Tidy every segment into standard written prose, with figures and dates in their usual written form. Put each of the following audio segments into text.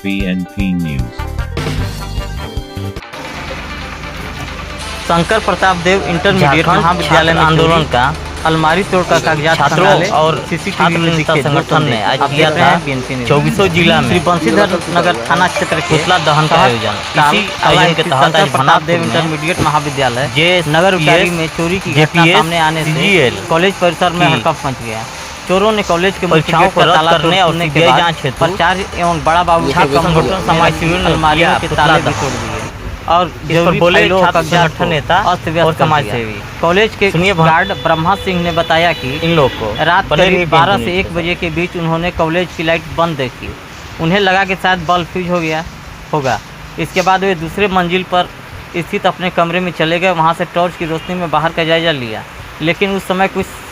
BNP News। Shankar Pratap देव intermediate महाविद्यालय में आंदोलन का अलमारी तोड़कर कागजात छात्रों और सीसीटीवी संगठन ने आज किया था बीएनपी 24 जिला में श्री बंशीधर नगर थाना क्षेत्र के पुतला दहन का आयोजन। इसी आयोजन के तहत आज प्रताप देव इंटरमीडिएट महाविद्यालय जे नगर उटारी में चोरी की घटना सामने आने से कॉलेज परिसर में हड़कंप मच गया। चोरों ने कॉलेज के मुख्य गेट पर ताला तोड़ने के बाद प्राचार्य एवं बड़ा बाबू संगठन समाज शिविर अलमारियों के ताले भी तोड़ दिए और इस पर बोले छात्र संगठन नेता और समाज सेवी कॉलेज के गार्ड ब्रह्मा सिंह ने बताया कि इन लोग को रात करीब 12 से 1 बजे के बीच उन्होंने कॉलेज की लाइट बंद देखी। उन्हें लगा कि शायद बल्ब फ्यूज हो गया होगा। इसके बाद वे दूसरे मंजिल पर स्थित अपने कमरे में चले गए। वहां से टॉर्च की रोशनी में बाहर का जायजा लिया, लेकिन उस समय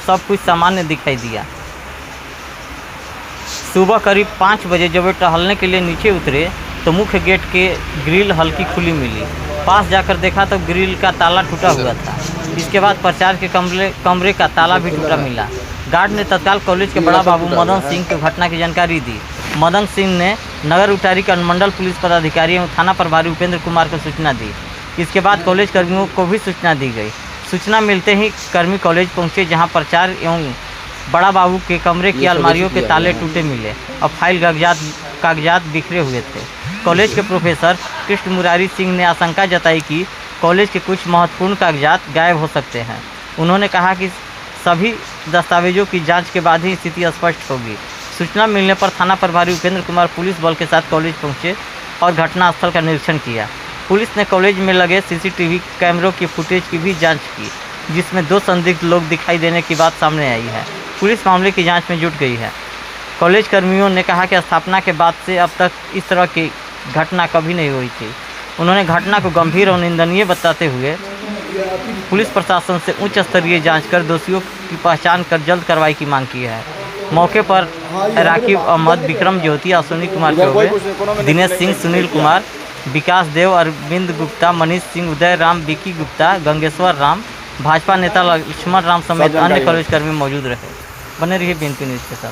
सब कुछ सामान्य दिखाई दिया। सुबह करीब 5 बजे जब वे टहलने के लिए नीचे उतरे तो मुख्य गेट के ग्रिल हल्की खुली मिली। पास जाकर देखा तो ग्रिल का ताला टूटा हुआ था। इसके बाद प्राचार्य के कमरे का ताला भी टूटा मिला। गार्ड ने तत्काल कॉलेज के बड़ा बाबू मदन सिंह को घटना की जानकारी दी। मदन सिंह ने नगर उटारी के अनुमंडल पुलिस पदाधिकारी एवं थाना प्रभारी उपेंद्र कुमार को सूचना दी। इसके बाद कॉलेज कर्मियों को भी सूचना दी गई। सूचना मिलते ही कर्मी कॉलेज पहुँचे, जहाँ प्राचार्य एवं बड़ा बाबू के कमरे की अलमारियों के ताले टूटे मिले और फाइल कागजात बिखरे हुए थे। कॉलेज के प्रोफेसर कृष्ण मुरारी सिंह ने आशंका जताई कि कॉलेज के कुछ महत्वपूर्ण कागजात गायब हो सकते हैं। उन्होंने कहा कि सभी दस्तावेजों की जांच के बाद ही स्थिति स्पष्ट होगी। सूचना मिलने पर थाना प्रभारी उपेंद्र कुमार पुलिस बल के साथ कॉलेज पहुंचे और घटनास्थल का निरीक्षण किया। पुलिस ने कॉलेज में लगे सीसीटीवी कैमरों की फुटेज की भी जाँच की, जिसमें 2 संदिग्ध लोग दिखाई देने की बात सामने आई है। पुलिस मामले की जांच में जुट गई है। कॉलेज कर्मियों ने कहा कि स्थापना के बाद से अब तक इस तरह की घटना कभी नहीं हुई थी। उन्होंने घटना को गंभीर और निंदनीय बताते हुए पुलिस प्रशासन से उच्च स्तरीय जांच कर दोषियों की पहचान कर जल्द कार्रवाई की मांग की है। मौके पर राकिब अहमद, विक्रम ज्योति, अश्विनी कुमार चौबे, दिनेश सिंह, सुनील कुमार, विकास देव, अरविंद गुप्ता, मनीष सिंह, उदय राम, विकी गुप्ता, गंगेश्वर राम, भाजपा नेता लक्ष्मण राम समेत अन्य कॉलेज कर्मी मौजूद रहे। बने रहिए बीएनपी न्यूज़ के साथ।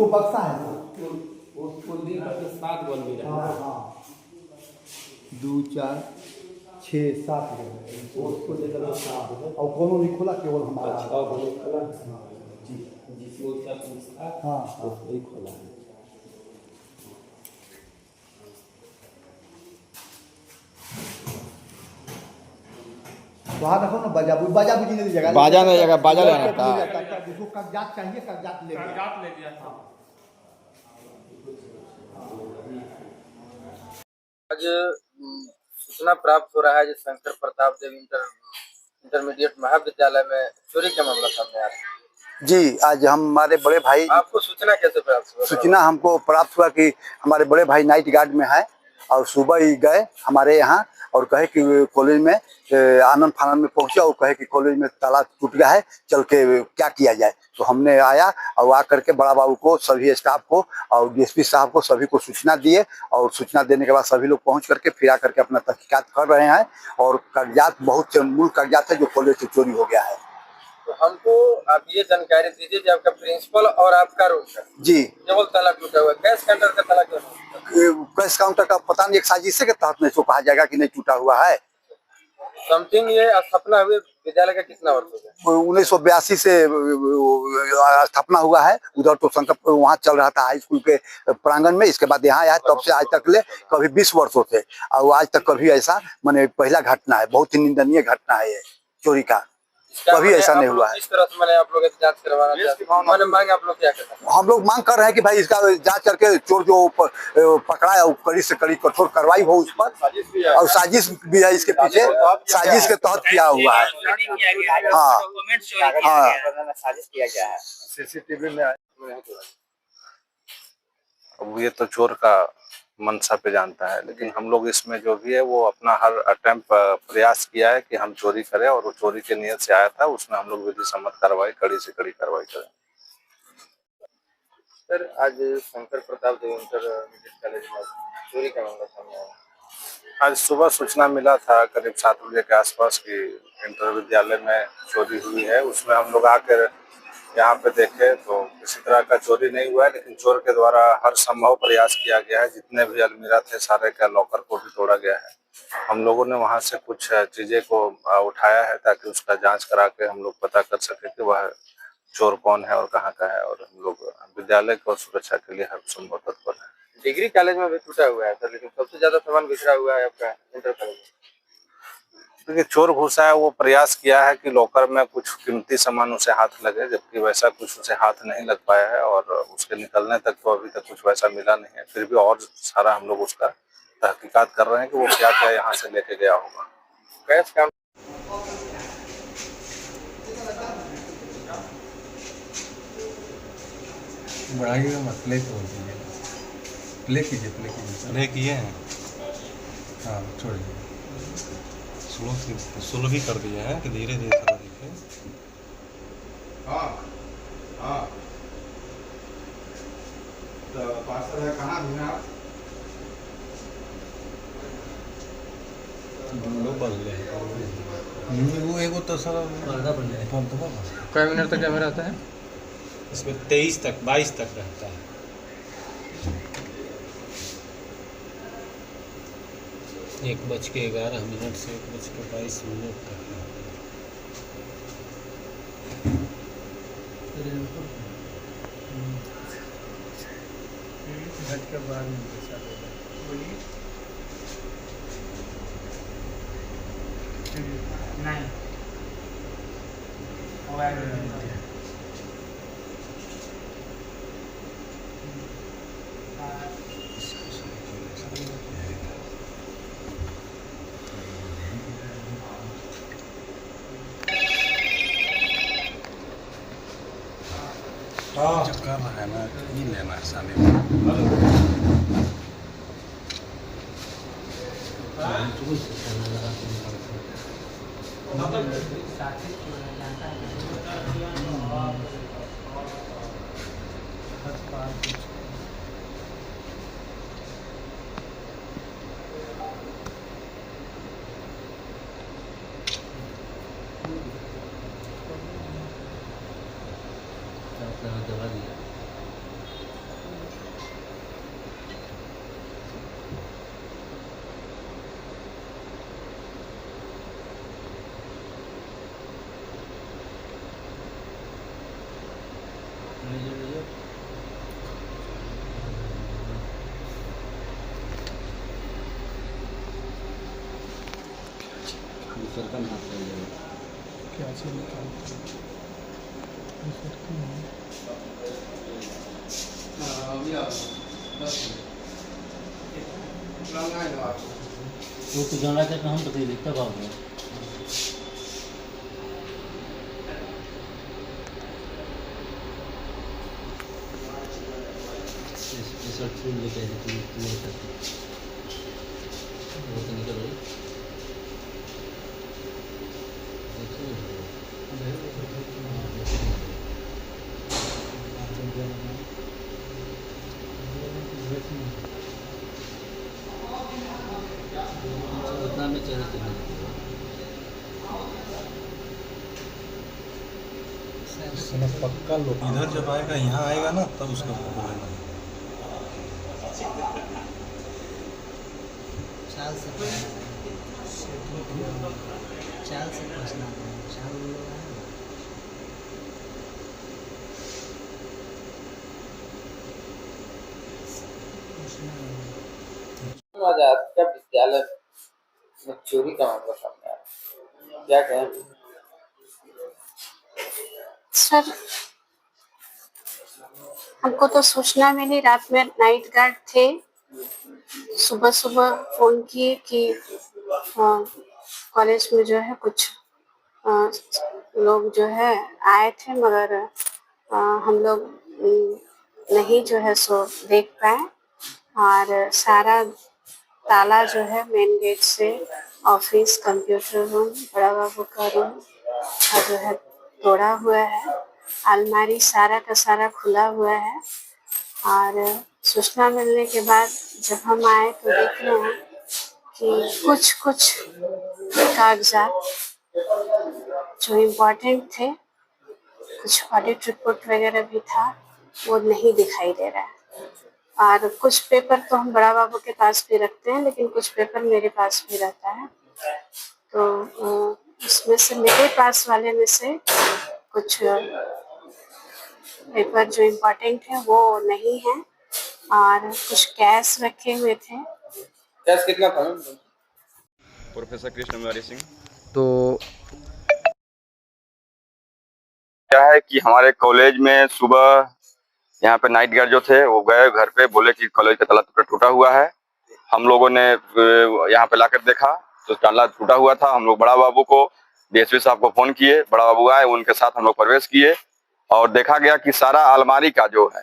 बक्सा है 2 4 6 7 और कोनो नहीं खोला, केवल हमारा हाँ खोला है। वहाँ देखो ना बाजा बुजी नहीं जगह, बाजा नहीं जगह, बाजा लेना था। जिसको कागजात चाहिए कागजात ले लिया। आज सूचना प्राप्त हो रहा है कि शंकर प्रताप देव इंटरमीडिएट महाविद्यालय में चोरी का मामला सामने आ रहा है। जी, आज हमारे बड़े भाई, आपको सूचना कैसे प्राप्त हुआ? सूचना हमको प्राप्त हुआ कि हमारे बड़े भाई नाइट गार्ड में है और सुबह ही गए हमारे यहाँ और कहे कि कॉलेज में आनंद फानंद में पहुंचे और कहे कि कॉलेज में ताला टूट गया है, चल के क्या किया जाए। तो हमने आया और आकर के बड़ा बाबू को, सभी स्टाफ को और डीएसपी साहब को, सभी को सूचना दिए और सूचना देने के बाद सभी लोग पहुंच करके फिर आकर के अपना तहकीकात कर रहे हैं और कागजात, बहुत मूल कागजात है जो कॉलेज से चोरी हो गया है। तो हमको आप ये जानकारी दीजिए कि आपका प्रिंसिपल और आपका रूम का जी केवल ताला टूटा हुआ है, कैश काउंटर का ताला क्यों? कैश काउंटर का पता नहीं, एक साजिश के तहत नहीं, तो कहा जाएगा कि नहीं टूटा हुआ है। समथिंग ये स्थापना हुई विद्यालय का कितना वर्ष हो गया? 1982 से स्थापना हुआ है। उधर तो शंकर वहाँ चल रहा था हाई स्कूल के प्रांगण में, इसके बाद यहाँ आया, तब से आज तक ले कभी 20 वर्षों से और आज तक कभी ऐसा माने पहला घटना है। बहुत ही निंदनीय घटना है ये चोरी का, कभी ऐसा नहीं हुआ है। इस तरह से मैंने आप लोग जांच करवाना चाहते हैं, मांग आप लोग क्या करते हैं? हम लोग मांग कर रहे हैं कि भाई इसका जांच करके चोर जो पकड़ा है कड़ी से कड़ी कठोर कार्रवाई हो उस पर, और साजिश भी है इसके पीछे, साजिश के तहत किया हुआ है। हाँ हाँ, साजिश किया गया है। सीसीटीवी में अब ये तो चोर का मंशा पे जानता है, लेकिन हम लोग इसमें जो भी है वो अपना हर अटेम्प्ट प्रयास किया है कि हम चोरी करें, और वो चोरी के नियत से आया था, उसमें हम लोग विधि सम्मत कार्रवाई, कड़ी से कड़ी कार्रवाई करें। सर, आज शंकर प्रताप देव इंटरमीडिएट कॉलेज में चोरी का मामला सामने आया। आज सुबह सूचना मिला था करीब 7 बजे के आसपास कि इंटर विद्यालय में चोरी हुई है। उसमें हम लोग आकर यहाँ पे देखे तो किसी तरह का चोरी नहीं हुआ है, लेकिन चोर के द्वारा हर संभव प्रयास किया गया है। जितने भी अलमीरा थे सारे का लॉकर को भी तोड़ा गया है। हम लोगों ने वहां से कुछ चीजें को उठाया है ताकि उसका जांच करा के हम लोग पता कर सके कि वह चोर कौन है और कहाँ का है, और हम लोग विद्यालय को सुरक्षा के लिए हर संभव तत्पर है। डिग्री कॉलेज में भी टूटा हुआ है सर, लेकिन सबसे ज्यादा सामान बिखरा हुआ है आपका इंटर कॉलेज में। क्योंकि चोर घुसा है, वो प्रयास किया है कि लॉकर में कुछ कीमती सामान उसे हाथ लगे, जबकि वैसा कुछ उसे हाथ नहीं लग पाया है और उसके निकलने तक तो अभी तक कुछ वैसा मिला नहीं है। फिर भी और सारा हम लोग उसका तहकीकात कर रहे हैं कि वो क्या क्या यहाँ से लेके गया होगा। कैश काम बढ़ाइएगा मत, प्ले तो कीजिए, प्ले कीजिए, प्ले किए हैं। हाँ छोड़िए। स्लो भी कर दिए हैं कि धीरे धीरे चला दिखे। हाँ हाँ तो पार्सल है, कहाँ भेजना आप? वो एगो तो सर कई मिनट तक कैमरा रहता है इसमें 23 तक 22 तक रहता है। एक 1:11 से 1:22 तक जो कर रहा है ना, ये लेना है साले में। वो तो जाना के हम बता देते बाबू फूल लेके वो तो निकल गई। उतना में चढ़ पक्का लोग इधर जब आएगा, यहाँ आएगा ना, तब उसका बोलेगा। चाल से पूछना आज का विद्यालय में चोरी का मामला सामने आया, क्या कहें सर? हमको तो सूचना मिली, रात में नाइट गार्ड थे, सुबह सुबह फोन किए कि कॉलेज में जो है कुछ लोग जो है आए थे, मगर हम लोग नहीं जो है सो देख पाए, और सारा ताला जो है मेन गेट से ऑफिस, कंप्यूटर रूम, बड़ा बाबू का रूम जो है तोड़ा हुआ है। अलमारी सारा का सारा खुला हुआ है। और सूचना मिलने के बाद जब हम आए तो देख रहे हैं कि कुछ कागजात जो इम्पोर्टेंट थे कुछ ऑडिट रिपोर्ट वगैरह भी था, वो नहीं दिखाई दे रहा है। और कुछ पेपर तो हम बड़ा बाबू के पास भी रखते हैं, लेकिन कुछ पेपर मेरे पास भी रहता है। तो उसमें से मेरे पास वाले में से कुछ पेपर जो इम्पोर्टेंट है वो नहीं है, और कुछ कैश रखे हुए थे। कैश कितना था? प्रोफेसर कृष्ण मुरारी सिंह। तो क्या है कि हमारे कॉलेज में सुबह यहाँ पे नाइट गार्ड जो थे वो गए घर पे, बोले कि कॉलेज का ताला टूटा हुआ है। हम लोगों ने यहाँ पे लाकर देखा तो ताला टूटा हुआ था। हम लोग बड़ा बाबू को, डीएसपी साहब को फोन किए, बड़ा बाबू आए, उनके साथ हम लोग प्रवेश किए और देखा गया कि सारा अलमारी का जो है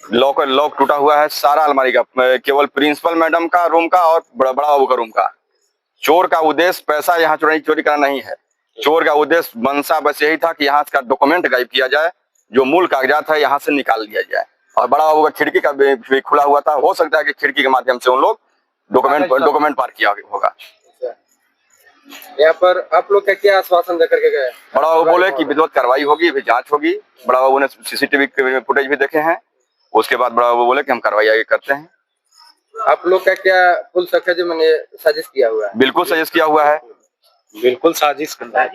लॉक टूटा हुआ है। सारा अलमारी का, केवल प्रिंसिपल मैडम का रूम का और बड़ा बाबू का रूम का। चोर का उद्देश्य पैसा यहाँ चोरी करना नहीं है। चोर का उद्देश्य मंशा बस यही था कि यहाँ का डॉक्यूमेंट गायब किया जाए, जो मूल कागजात है यहाँ से निकाल दिया जाए। और बड़ा बाबू का खिड़की का भी खुला हुआ था, हो सकता है कि खिड़की के माध्यम से उन लोग डॉक्यूमेंट पार किया होगा। यहाँ पर आप लोग का क्या आश्वासन देकर के गए? बड़ा बाबू बोले कि विधिवत कार्रवाई होगी, अभी जांच होगी। बड़ा बाबू ने सीसीटीवी फुटेज भी देखे हैं, उसके बाद बड़ा बाबू बोले कि हम कार्रवाई आगे करते हैं। आप लोग का क्या कुल शक है जो मैंने साजिश किया हुआ है? बिल्कुल साजिश किया हुआ है, बिल्कुल साजिश कर रहा है।